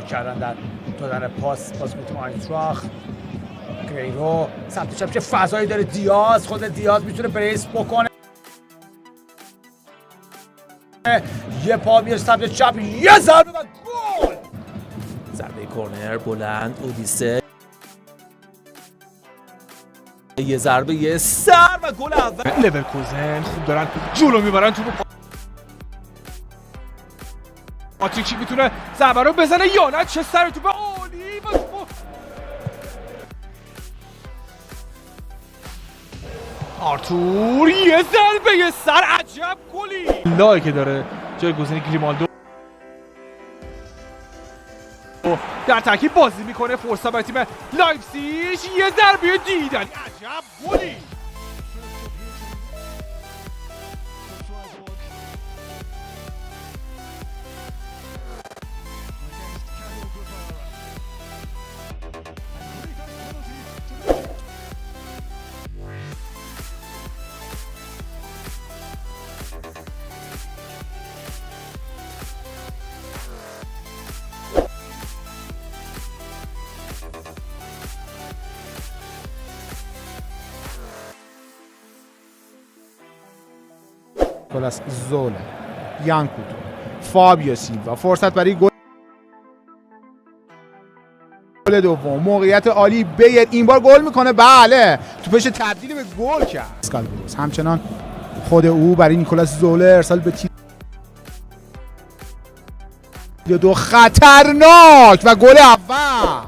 اشتباه کردن در دادن پاس تیم آینتراخت. گریرو سمت چپ چه فضایی داره، دیاز خود دیاز میتونه بریس بکنه، یه پا میره سمت چپ، یه ضربه و گل. ضربه کورنر بلند اودیسه، یه ضربه یه سر و گل اول. لورکوزن خوب دارن جلو میبرن تو ماتریچی میتونه ضربه رو بزنه یا نه، چه سر تو به عالی و آرتور یه ضربه یه سر، عجب گلی لای که داره جایگزین گریمالدو در ترکیب بازی میکنه. فرصت برای تیم لایپزیگ، یه ضربه دیدنی، عجب گلی. نیکولاس زوله، یان کوتو، فابیو سیلوا، فرصت برای گل دوم، موقعیت عالی بیر، این بار گل میکنه، بله توپش تبدیل به گل کرد. اسکالبروس همچنان خود او برای نیکولاس زوله ارسال به تیر دو خطرناک و گل اول.